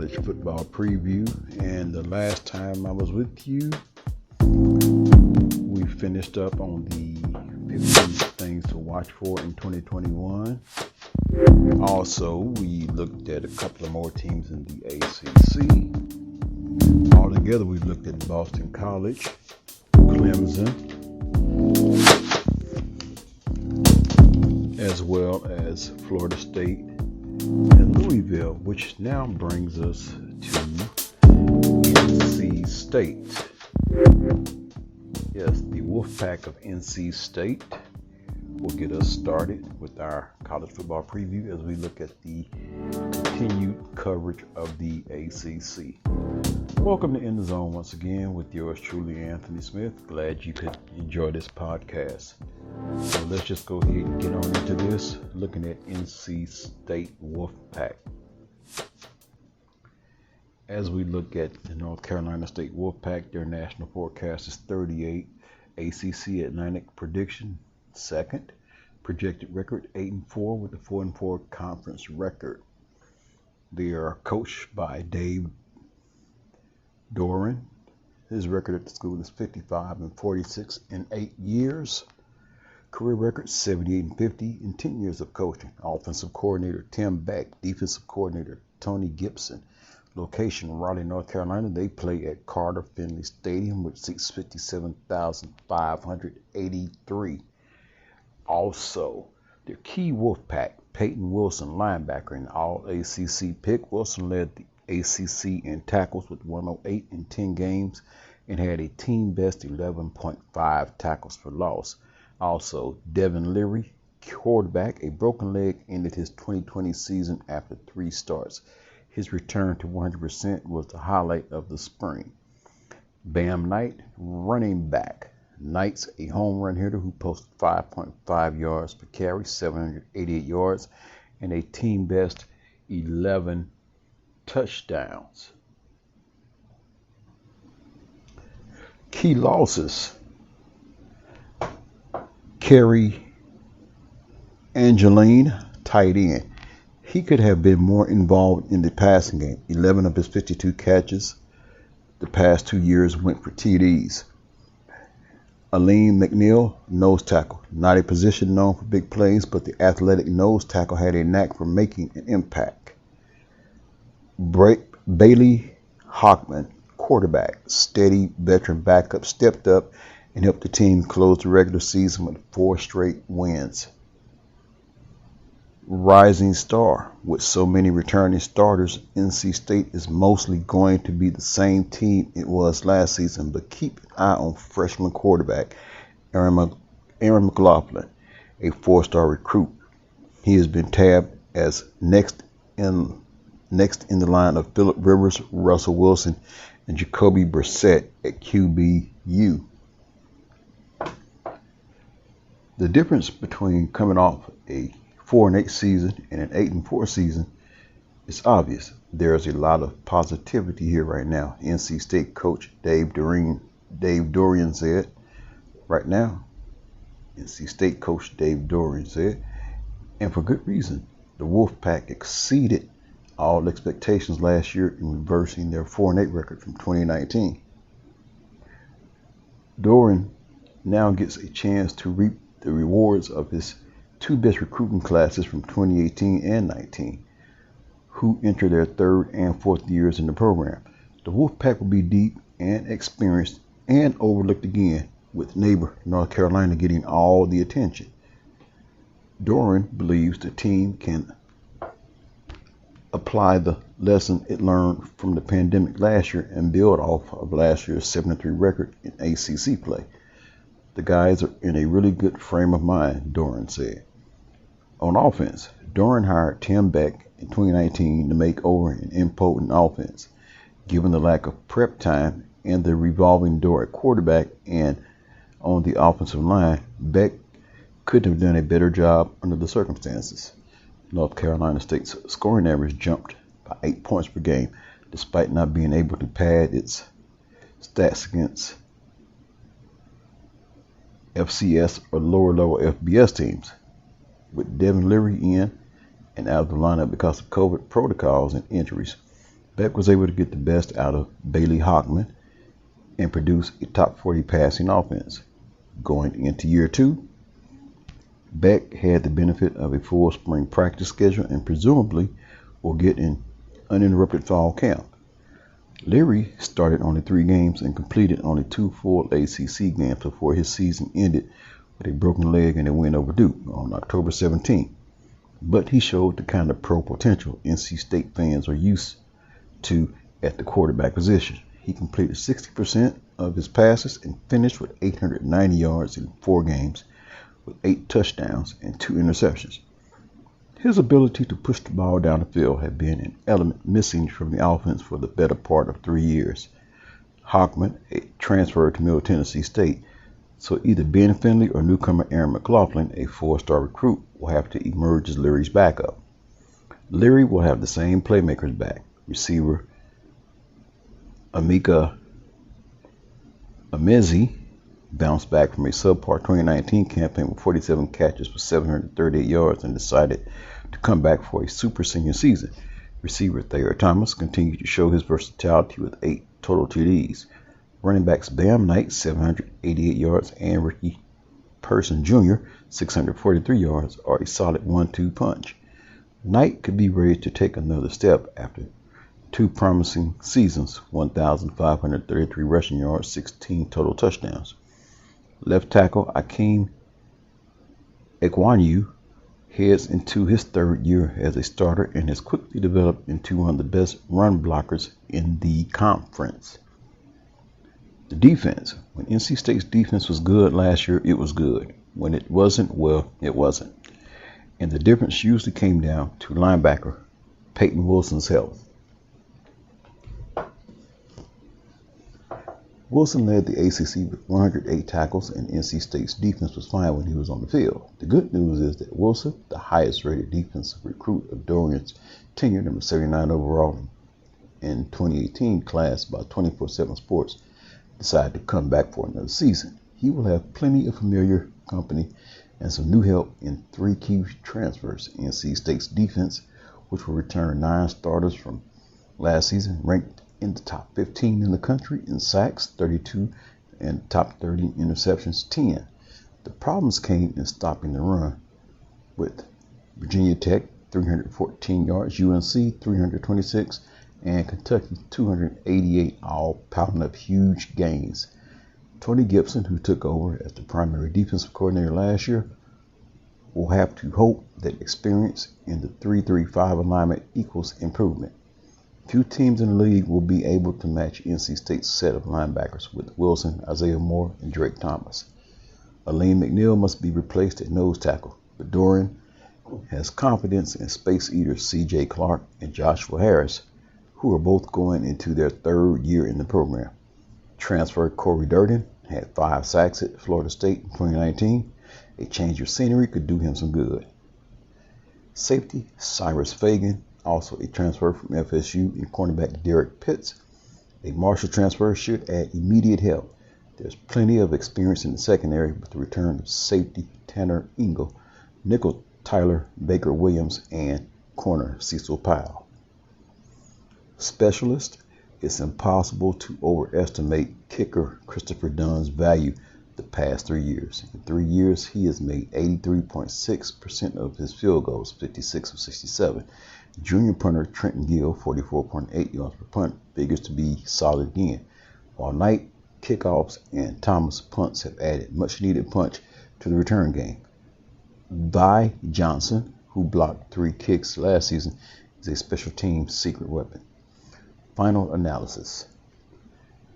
college football preview, and the last time I was with you, we finished up on the 15 things to watch for in 2021. Also, we looked at a couple of more teams in the ACC. Altogether, we looked at Boston College, Clemson, as well as Florida State and Louisville, which now brings us to NC State. Yes, the Wolfpack of NC State will get us started with our college football preview as we look at the continued coverage of the ACC. Welcome to In the Zone once again with yours truly, Anthony Smith. Glad you could enjoy this podcast. So let's just go ahead and get on into this, looking at NC State Wolfpack. As we look at the North Carolina State Wolfpack, their national forecast is 38, ACC Atlantic prediction second, projected record 8-4 with a 4-4 conference record. They are coached by Dave Doeren. His record at the school is 55-46 in 8 years. Career record 78-50 in 10 years of coaching. Offensive coordinator Tim Beck, defensive coordinator Tony Gibson. Location Raleigh, North Carolina. They play at Carter Finley Stadium, which seats 57,583. Also, their key Wolfpack, Peyton Wilson, linebacker, an all-ACC pick. Wilson led the ACC in tackles with 108 in 10 games and had a team-best 11.5 tackles for loss. Also, Devin Leary, quarterback, a broken leg, ended his 2020 season after 3 starts. His return to 100% was the highlight of the spring. Bam Knight, running back. Knight's a home run hitter who posted 5.5 yards per carry, 788 yards, and a team-best 11 touchdowns. Key losses. Kerry Angeline, tight end. He could have been more involved in the passing game. 11 of his 52 catches the past 2 years went for TDs. Aline McNeil, nose tackle. Not a position known for big plays, but the athletic nose tackle had a knack for making an impact. Bailey Hockman, quarterback. Steady veteran backup, stepped up and helped the team close the regular season with 4 straight wins. Rising star. With so many returning starters, NC State is mostly going to be the same team it was last season, but keep an eye on freshman quarterback Aaron McLaughlin, a 4-star recruit. He has been tabbed as next in the line of Phillip Rivers, Russell Wilson, and Jacoby Brissett at QBU. The difference between coming off a 4-8 season and an 8-4 season is obvious. There is a lot of positivity here right now. NC State coach Dave Doeren said, right now, NC State coach Dave Doeren said, and for good reason, the Wolfpack exceeded all expectations last year in reversing their 4-8 record from 2019. Doeren now gets a chance to reap the rewards of his 2 best recruiting classes from 2018 and 19, who enter their 3rd and 4th years in the program. The Wolfpack will be deep and experienced and overlooked again, with neighbor North Carolina getting all the attention. Doeren believes the team can apply the lesson it learned from the pandemic last year and build off of last year's 7-3 record in ACC play. The guys are in a really good frame of mind, Doeren said. On offense, Doeren hired Tim Beck in 2019 to make over an impotent offense. Given the lack of prep time and the revolving door at quarterback and on the offensive line, Beck couldn't have done a better job under the circumstances. North Carolina State's scoring average jumped by 8 points per game, despite not being able to pad its stats against FCS or lower level FBS teams. With Devin Leary in and out of the lineup because of COVID protocols and injuries, Beck was able to get the best out of Bailey Hockman and produce a top 40 passing offense. Going into year 2, Beck had the benefit of a full spring practice schedule and presumably will get an uninterrupted fall camp. Leary started only 3 games and completed only 2 full ACC games before his season ended with a broken leg and a win over Duke on October 17th. But he showed the kind of pro potential NC State fans are used to at the quarterback position. He completed 60% of his passes and finished with 890 yards in 4 games with 8 touchdowns and 2 interceptions. His ability to push the ball down the field had been an element missing from the offense for the better part of 3 years. Hockman transferred to Middle Tennessee State, so either Ben Finley or newcomer Aaron McLaughlin, a 4-star recruit, will have to emerge as Leary's backup. Leary will have the same playmakers back. Receiver Emeka Emezi bounced back from a subpar 2019 campaign with 47 catches for 738 yards and decided to come back for a super senior season. Receiver Thayer Thomas continued to show his versatility with 8 total TDs. Running backs Bam Knight, 788 yards, and Ricky Person Jr., 643 yards, are a solid 1-2 punch. Knight could be ready to take another step after 2 promising seasons, 1,533 rushing yards, 16 total touchdowns. Left tackle Akeem Ekwanyu heads into his 3rd year as a starter and has quickly developed into one of the best run blockers in the conference. The defense. When NC State's defense was good last year, it was good. When it wasn't, well, it wasn't. And the difference usually came down to linebacker Peyton Wilson's health. Wilson led the ACC with 108 tackles, and NC State's defense was fine when he was on the field. The good news is that Wilson, the highest-rated defensive recruit of Dorian's tenure, number 79 overall in 2018 class by 24/7 Sports, decided to come back for another season. He will have plenty of familiar company and some new help in 3 key transfers. NC State's defense, which will return 9 starters from last season, ranked in the top 15 in the country in sacks, 32, and top 30 interceptions, 10. The problems came in stopping the run with Virginia Tech, 314 yards, UNC, 326, and Kentucky, 288, all piling up huge gains. Tony Gibson, who took over as the primary defensive coordinator last year, will have to hope that experience in the 3-3-5 alignment equals improvement. Few teams in the league will be able to match NC State's set of linebackers with Wilson, Isaiah Moore, and Drake Thomas. Elaine McNeil must be replaced at nose tackle, but Dorian has confidence in space eaters C.J. Clark and Joshua Harris, who are both going into their 3rd year in the program. Transfer Corey Durden had 5 sacks at Florida State in 2019. A change of scenery could do him some good. Safety Cyrus Fagan, also a transfer from FSU, and cornerback Derek Pitts, a Marshall transfer, should add immediate help. There's plenty of experience in the secondary with the return of safety Tanner Engel, nickel Tyler Baker-Williams, and corner Cecil Powell. Specialist. It's impossible to overestimate kicker Christopher Dunn's value the past 3 years. In 3 years, he has made 83.6% of his field goals, 56 of 67. Junior punter Trenton Gill, 44.8 yards per punt, figures to be solid again, while Knight kickoffs and Thomas punts have added much-needed punch to the return game. Vi Johnson, who blocked 3 kicks last season, is a special teams secret weapon. Final analysis.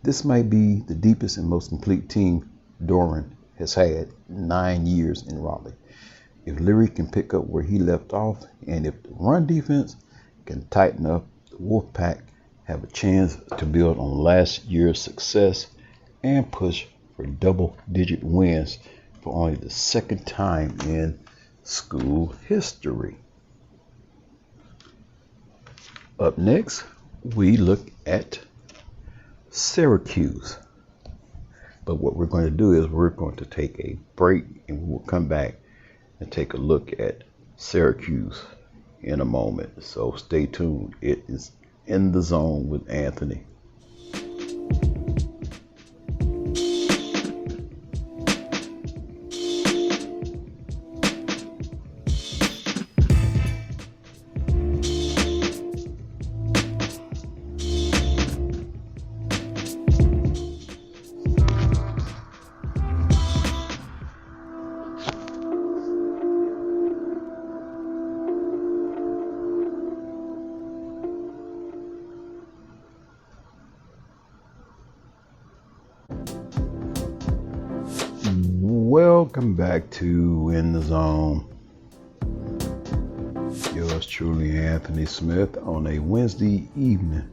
This might be the deepest and most complete team Doran has had in 9 years in Raleigh. If Leary can pick up where he left off, and if the run defense can tighten up, the Wolfpack have a chance to build on last year's success and push for double-digit wins for only the 2nd time in school history. Up next, we look at Syracuse. But what we're going to do is we're going to take a break and we will come back and take a look at Syracuse in a moment. So stay tuned. It is In the Zone with Anthony. Welcome back to In the Zone. Yours truly, Anthony Smith, on a Wednesday evening.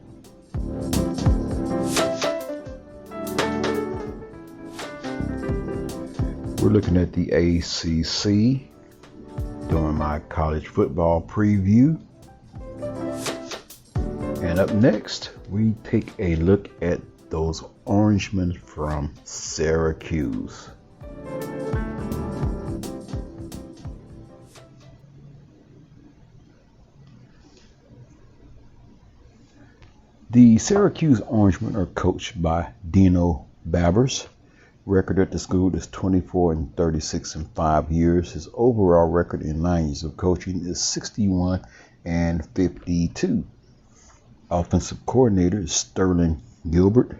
We're looking at the ACC, doing my college football preview. And up next, we take a look at those Orangemen from Syracuse. The Syracuse Orangemen are coached by Dino Babers. Record at the school is 24-36 in 5 years. His overall record in 9 years of coaching is 61-52. Offensive coordinator is Sterling Gilbert.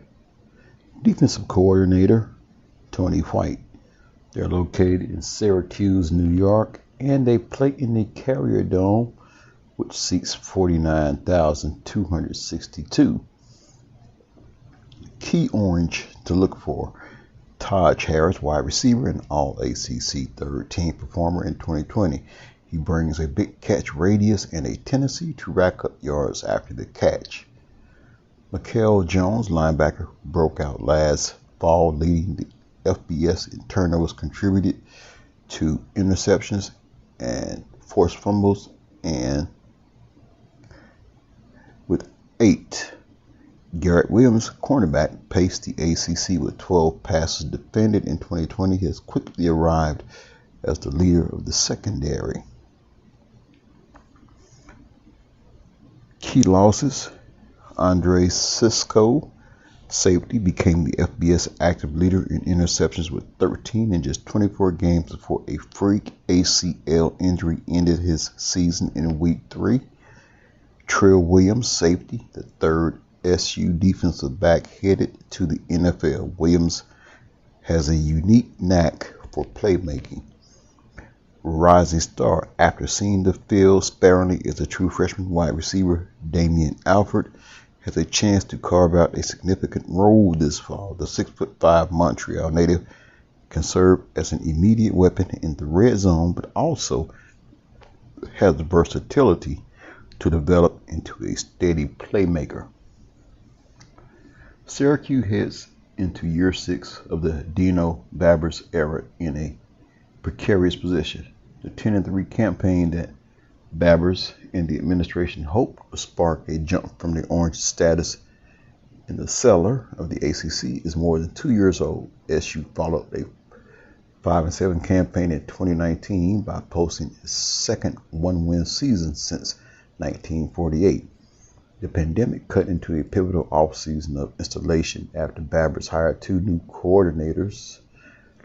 Defensive coordinator, Tony White. They're located in Syracuse, New York, and they play in the Carrier Dome, which seats 49,262. Key Orange to look for: Taj Harris, wide receiver and All-ACC third-team performer in 2020. He brings a big catch radius and a tendency to rack up yards after the catch. Mikael Jones, linebacker, broke out last fall, leading the FBS in turnovers, contributed to interceptions and forced fumbles, and with 8. Garrett Williams, cornerback, paced the ACC with 12 passes defended in 2020. He has quickly arrived as the leader of the secondary. Key losses: Andre Cisco, safety, became the FBS active leader in interceptions with 13 in just 24 games before a freak ACL injury ended his season in week 3. Trill Williams, safety, the third SU defensive back headed to the NFL. Williams has a unique knack for playmaking. Rising star, after seeing the field sparingly as a true freshman wide receiver, Damian Alford has a chance to carve out a significant role this fall. The 6'5" Montreal native can serve as an immediate weapon in the red zone, but also has the versatility to develop into a steady playmaker. Syracuse heads into year 6 of the Dino Babers era in a precarious position. The 10-3 campaign that Babers and the administration hoped would spark a jump from the orange status in the cellar of the ACC is more than 2 years old. SU followed a 5-7 campaign in 2019 by posting its second one-win season since 1948. The pandemic cut into a pivotal offseason of installation after Babers hired 2 new coordinators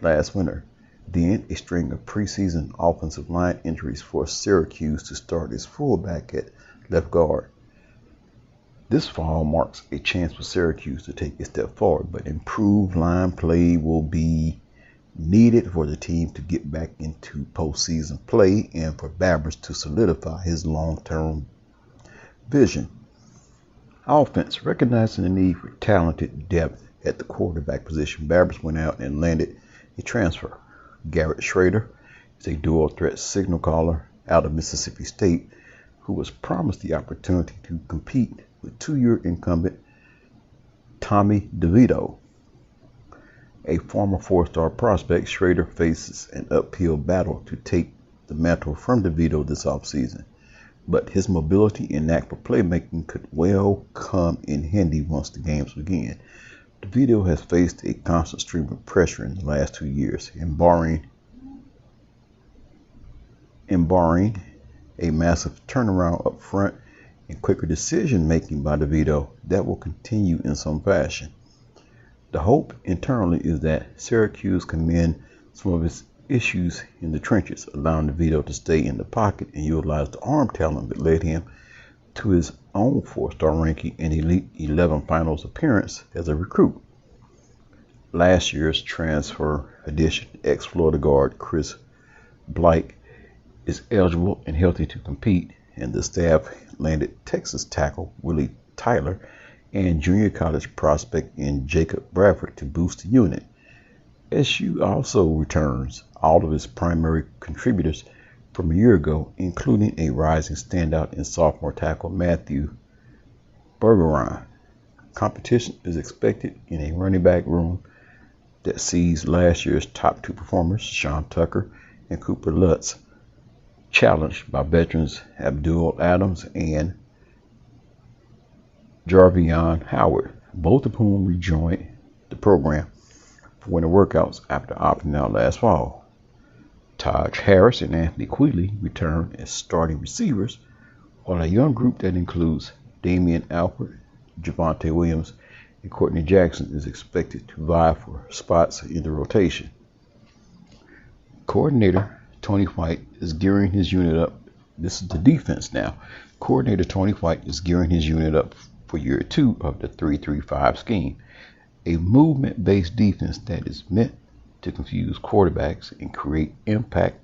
last winter. Then a string of preseason offensive line injuries forced Syracuse to start its fullback at left guard. This fall marks a chance for Syracuse to take a step forward, but improved line play will be needed for the team to get back into postseason play and for Babers to solidify his long-term vision. Offense, recognizing the need for talented depth at the quarterback position, Babers went out and landed a transfer. Garrett Schrader is a dual threat signal caller out of Mississippi State who was promised the opportunity to compete with 2-year incumbent Tommy DeVito. A former 4-star prospect, Schrader faces an uphill battle to take the mantle from DeVito this offseason, but his mobility and knack for playmaking could well come in handy once the games begin. DeVito has faced a constant stream of pressure in the last 2 years, and barring a massive turnaround up front, and quicker decision making by DeVito that will continue in some fashion. The hope internally is that Syracuse can mend some of its issues in the trenches, allowing DeVito to stay in the pocket and utilize the arm talent that led him to his own 4-star ranking and Elite 11 finals appearance as a recruit. Last year's transfer addition, ex-Florida guard Chris Blake, is eligible and healthy to compete, and the staff landed Texas tackle Willie Tyler and junior college prospect in Jacob Bradford to boost the unit. SU also returns all of its primary contributors from a year ago, including a rising standout in sophomore tackle Matthew Bergeron. Competition is expected in a running back room that sees last year's top 2 performers, Sean Tucker and Cooper Lutz, challenged by veterans Abdul Adams and Jarvion Howard, both of whom rejoined the program for winter workouts after opting out last fall. Taj Harris and Anthony Queeley return as starting receivers, while a young group that includes Damian Alford, Javonte Williams, and Courtney Jackson is expected to vie for spots in the rotation. Coordinator Tony White is gearing his unit up. This is the defense now. Coordinator Tony White is gearing his unit up for year 2 of the 3-3-5 scheme, a movement-based defense that is meant to confuse quarterbacks and create impact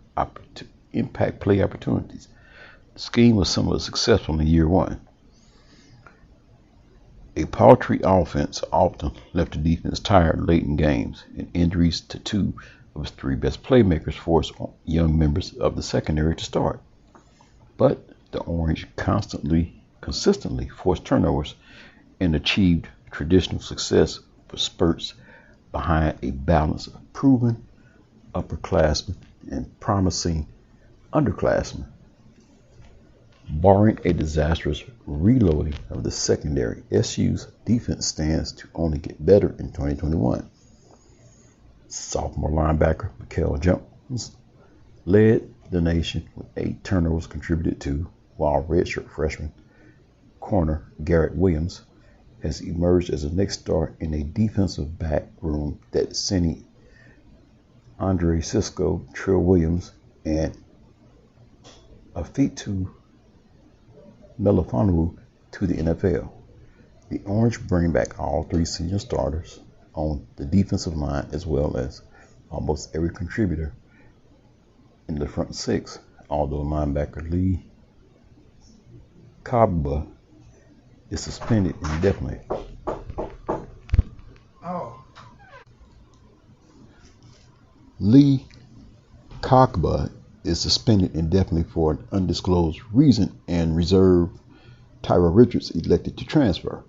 play opportunities. The scheme was somewhat successful in year 1. A paltry offense often left the defense tired late in games, and injuries to 2 of its 3 best playmakers forced young members of the secondary to start. But the Orange consistently forced turnovers and achieved traditional success for spurts behind a balance of proven upperclassmen and promising underclassmen. Barring a disastrous reloading of the secondary, SU's defense stands to only get better in 2021. Sophomore linebacker Mikael Jones led the nation with 8 turnovers contributed to, while redshirt freshman corner Garrett Williams has emerged as the next star in a defensive back room that sent Andre Cisco, Trill Williams, and Afitu Melifonwu to the NFL. The Orange bring back all 3 senior starters on the defensive line, as well as almost every contributor in the front 6, although linebacker Lee Kagba is suspended indefinitely. Lee Kagba is suspended indefinitely for an undisclosed reason, and reserve Tyra Richards elected to transfer.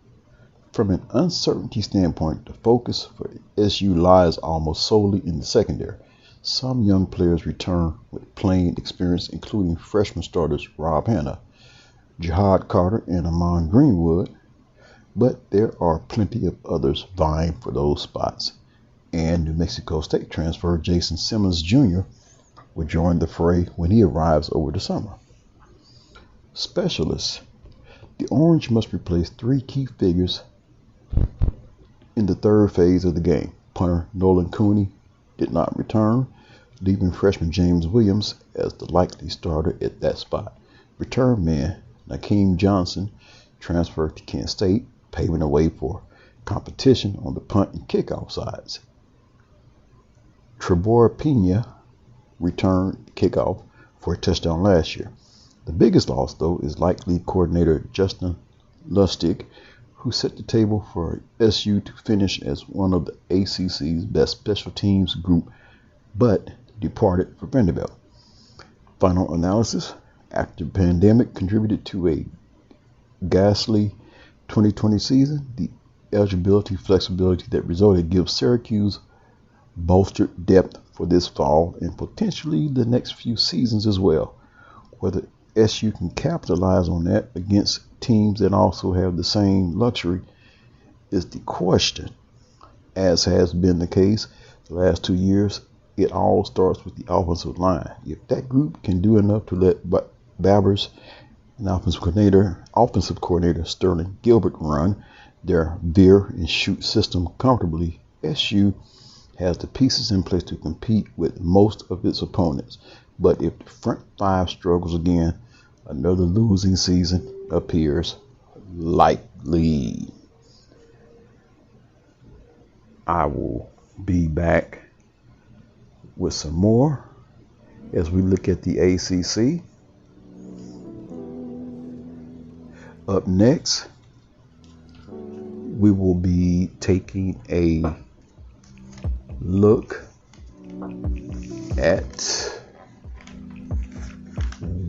From an uncertainty standpoint, the focus for SU lies almost solely in the secondary. Some young players return with playing experience, including freshman starters Rob Hanna, Jihad Carter, and Amon Greenwood, but there are plenty of others vying for those spots. And New Mexico State transfer Jason Simmons Jr. will join the fray when he arrives over the summer. Specialists. The Orange must replace 3 key figures in the 3rd phase of the game. Punter Nolan Cooney did not return, leaving freshman James Williams as the likely starter at that spot. Return man Nakeem Johnson transferred to Kent State, paving the way for competition on the punt and kickoff sides. Trebor Pena returned kickoff for a touchdown last year. The biggest loss, though, is likely coordinator Justin Lustig, who set the table for SU to finish as one of the ACC's best special teams group, but departed for Vanderbilt. Final analysis: after the pandemic contributed to a ghastly 2020 season, the eligibility flexibility that resulted gives Syracuse bolstered depth for this fall and potentially the next few seasons as well. Whether SU can capitalize on that against teams that also have the same luxury is the question. As has been the case the last 2 years, it all starts with the offensive line. If that group can do enough to let Babbers And offensive coordinator Sterling Gilbert run their veer and shoot system comfortably. SU has the pieces in place to compete with most of its opponents. But if the front five struggles again, another losing season appears likely. I will be back with some more as we look at the ACC. Up next, we will be taking a look at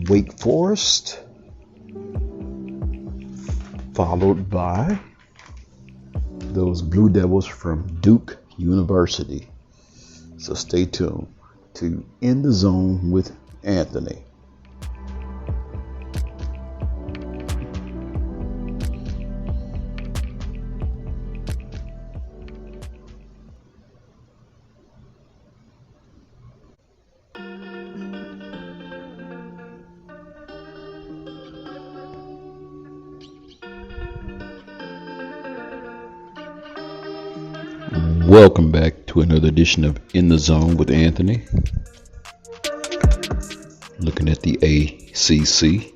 Wake Forest, followed by those Blue Devils from Duke University. So stay tuned to In the Zone with Anthony. Welcome back to another edition of In the Zone with Anthony. Looking at the ACC.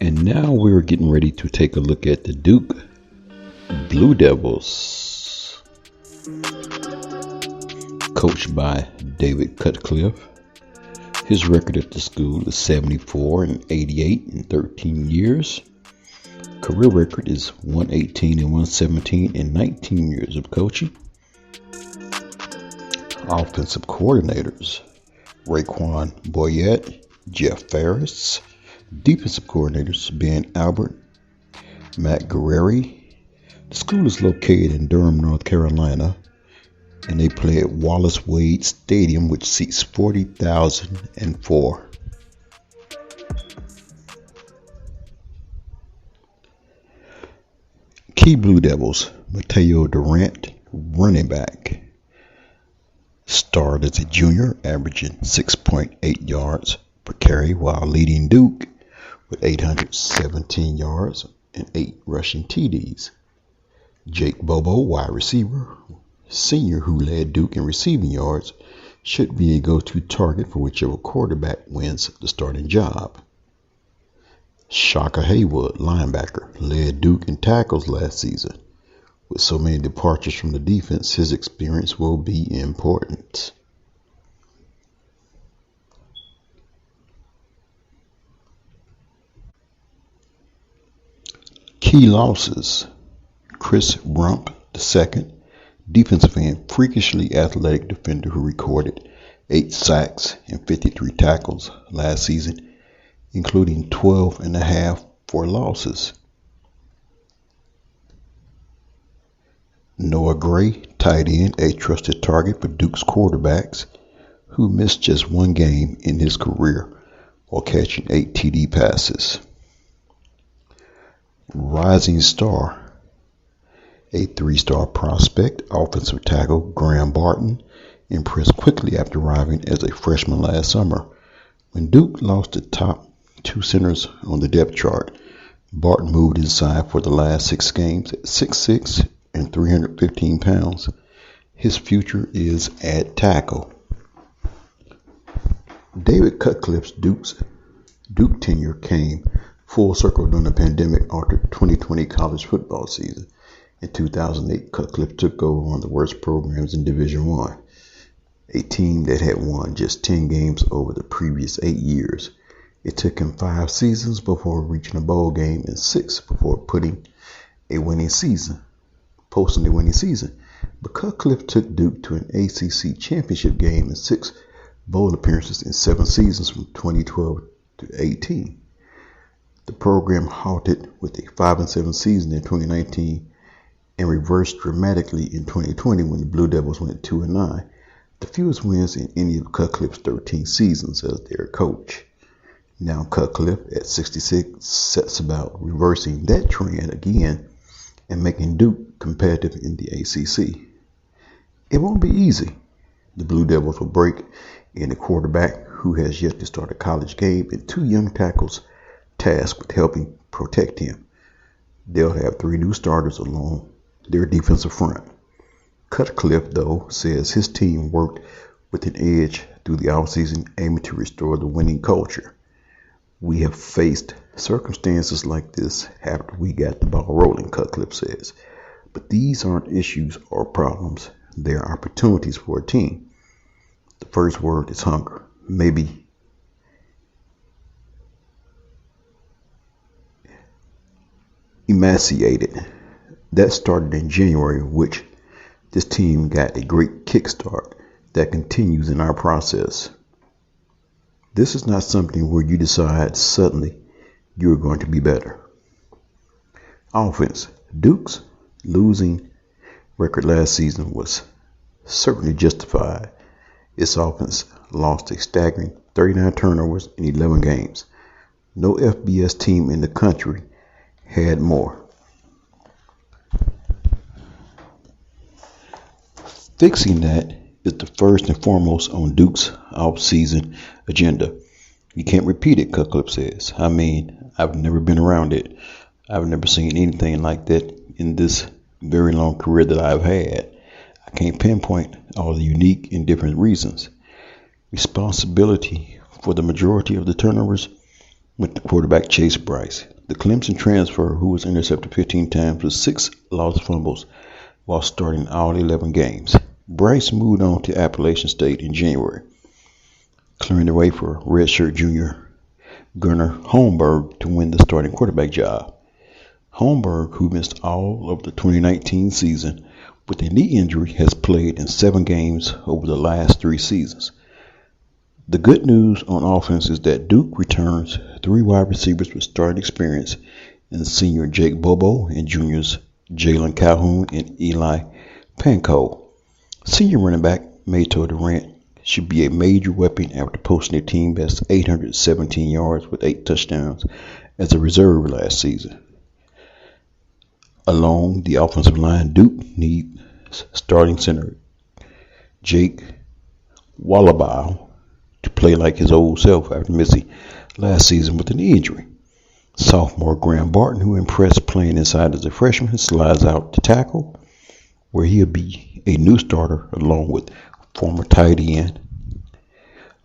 And now we're getting ready to take a look at the Duke Blue Devils. Coached by David Cutcliffe. His record at the school is 74-88 in 13 years. Career record is 118-117 in 19 years of coaching. Offensive coordinators: Raekwon Boyette, Jeff Ferris. Defensive coordinators: Ben Albert, Matt Guerrieri. The school is located in Durham, North Carolina, and they play at Wallace Wade Stadium, which seats 40,004. Key Blue Devils: Mateo Durant, running back. Started as a junior, averaging 6.8 yards per carry while leading Duke with 817 yards and 8 rushing TDs. Jake Bobo, wide receiver, senior, who led Duke in receiving yards, should be a go-to target for whichever quarterback wins the starting job. Shaka Haywood, linebacker, led Duke in tackles last season. With so many departures from the defense, his experience will be important. Key losses: Chris Rump II, defensive end, freakishly athletic defender who recorded 8 sacks and 53 tackles last season, including 12.5 for losses. Noah Gray, tight end, a trusted target for Duke's quarterbacks, who missed just one game in his career while catching 8 TD passes. Rising star: a 3-star prospect, offensive tackle Graham Barton, impressed quickly after arriving as a freshman last summer. When Duke lost the top 2 centers on the depth chart, Barton moved inside for the last 6 games at 6'6" and 315 pounds. His future is at tackle. David Cutcliffe's Duke tenure came full circle during the pandemic-altered 2020 college football season. In 2008, Cutcliffe took over one of the worst programs in Division I, a team that had won just 10 games over the previous 8 years. It took him 5 seasons before reaching a bowl game and 6 before posting a winning season. But Cutcliffe took Duke to an ACC championship game and 6 bowl appearances in 7 seasons from 2012 to 18. The program halted with a 5-7 season in 2019 and reversed dramatically in 2020 when the Blue Devils went 2-9, the fewest wins in any of Cutcliffe's 13 seasons as their coach. Now Cutcliffe, at 66, sets about reversing that trend again and making Duke competitive in the ACC. It won't be easy. The Blue Devils will break in a quarterback who has yet to start a college game, and 2 young tackles tasked with helping protect him. They'll have 3 new starters along their defensive front. Cutcliffe, though, says his team worked with an edge through the offseason, aiming to restore the winning culture. We have faced circumstances like this after we got the ball rolling, Cutcliffe says. But these aren't issues or problems. They are opportunities for a team. The first word is hunger. Maybe emaciated. That started in January, which this team got a great kickstart that continues in our process. This is not something where you decide suddenly you're going to be better. Offense. Duke's losing record last season was certainly justified. Its offense lost a staggering 39 turnovers in 11 games. No FBS team in the country had more. Fixing that is the first and foremost on Duke's off-season agenda. You can't repeat it, Cutcliffe says. I mean, I've never been around it. I've never seen anything like that in this very long career that I've had. I can't pinpoint all the unique and different reasons. Responsibility for the majority of the turnovers went to quarterback Chase Bryce, the Clemson transfer who was intercepted 15 times with 6 lost fumbles while starting all 11 games. Bryce moved on to Appalachian State in January, clearing the way for redshirt junior Gunnar Holmberg to win the starting quarterback job. Holmberg, who missed all of the 2019 season with a knee injury, has played in 7 games over the last 3 seasons. The good news on offense is that Duke returns 3 wide receivers with starting experience in senior Jake Bobo and juniors Jalen Calhoun and Eli Panko. Senior running back Mato Durant should be a major weapon after posting a team best 817 yards with 8 touchdowns as a reserve last season. Along the offensive line, Duke needs starting center Jake Wallabow to play like his old self after missing last season with an injury. Sophomore Graham Barton, who impressed playing inside as a freshman, slides out to tackle, where he'll be a new starter along with former tight end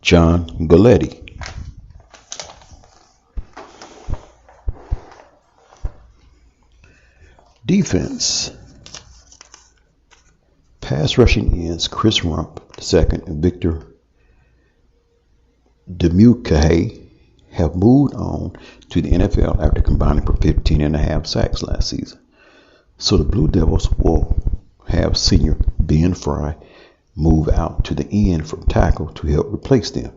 John Galletti. Defense. Pass rushing ends Chris Rump II and Victor Demukahe have moved on to the NFL after combining for 15.5 sacks last season. So the Blue Devils will have senior Ben Fry move out to the end from tackle to help replace them.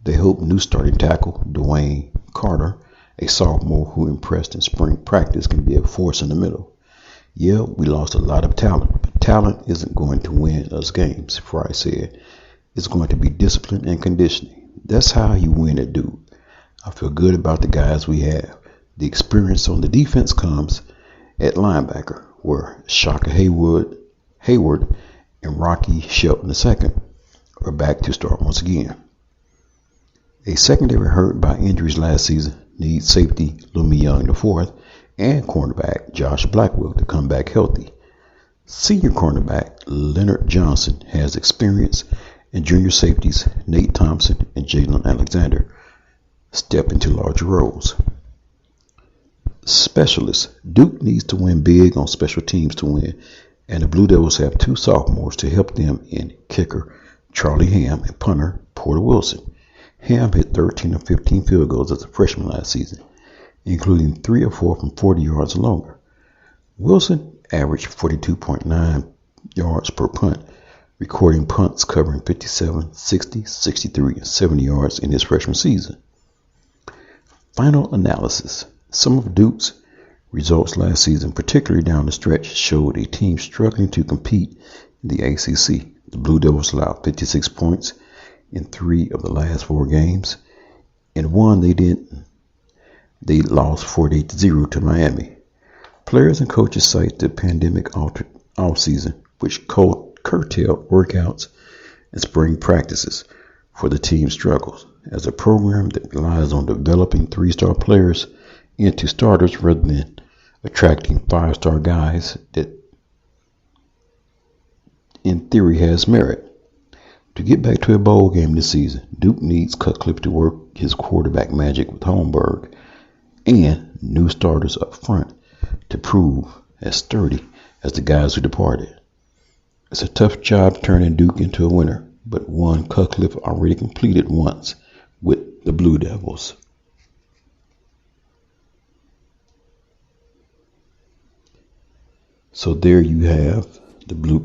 They hope new starting tackle Dwayne Carter, a sophomore who impressed in spring practice, can be a force in the middle. Yeah, we lost a lot of talent, but talent isn't going to win us games, Fry said. It's going to be discipline and conditioning. That's how you win at Duke. I feel good about the guys we have. The experience on the defense comes at linebacker, where Shaka Hayward and Rocky Shelton II are back to start once again. A secondary hurt by injuries last season needs safety Lumi Young IV and cornerback Josh Blackwell to come back healthy. Senior cornerback Leonard Johnson has experience, and junior safeties Nate Thompson and Jalen Alexander step into larger roles. Specialists. Duke needs to win big on special teams to win, and the Blue Devils have 2 sophomores to help them in kicker Charlie Ham and punter Porter Wilson. Ham hit 13 of 15 field goals as a freshman last season, including 3 or 4 from 40 yards or longer. Wilson averaged 42.9 yards per punt, recording punts covering 57, 60, 63, and 70 yards in his freshman season. Final analysis. Some of Duke's results last season, particularly down the stretch, showed a team struggling to compete in the ACC. The Blue Devils allowed 56 points in 3 of the last 4 games. In one they didn't. They lost 48-0 to Miami. Players and coaches cite the pandemic-altered offseason, which curtailed workouts and spring practices. for the team's struggles. As a program that relies on developing 3-star players into starters rather than attracting 5-star guys that in theory has merit. To get back to a bowl game this season, Duke needs Cutcliffe to work his quarterback magic with Holmberg and new starters up front to prove as sturdy as the guys who departed. It's a tough job turning Duke into a winner, but one Cutcliffe already completed once with the Blue Devils. So there you have the Blue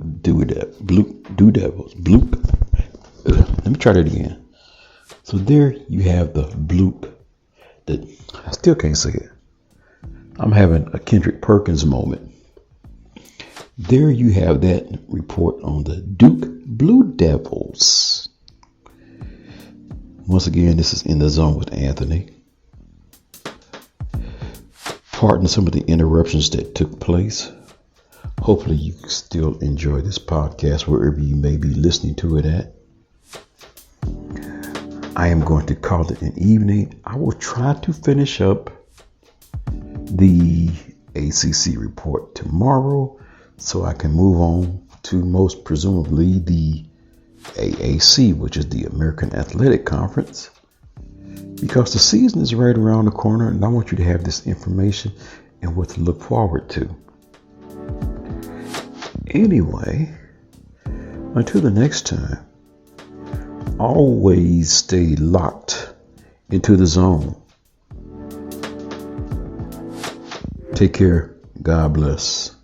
Devils. Let me try that again. So there you have the Bluke. I still can't say it. I'm having a Kendrick Perkins moment. There you have that report on the Duke Blue Devils. Once again, this is In the Zone with Anthony. Pardon some of the interruptions that took place. Hopefully you still enjoy this podcast wherever you may be listening to it at. I am going to call it an evening. I will try to finish up the ACC report tomorrow so I can move on to most presumably the AAC, which is the American Athletic Conference, because the season is right around the corner and I want you to have this information and what to look forward to. Anyway, until the next time, always stay locked into the zone. Take care. God bless.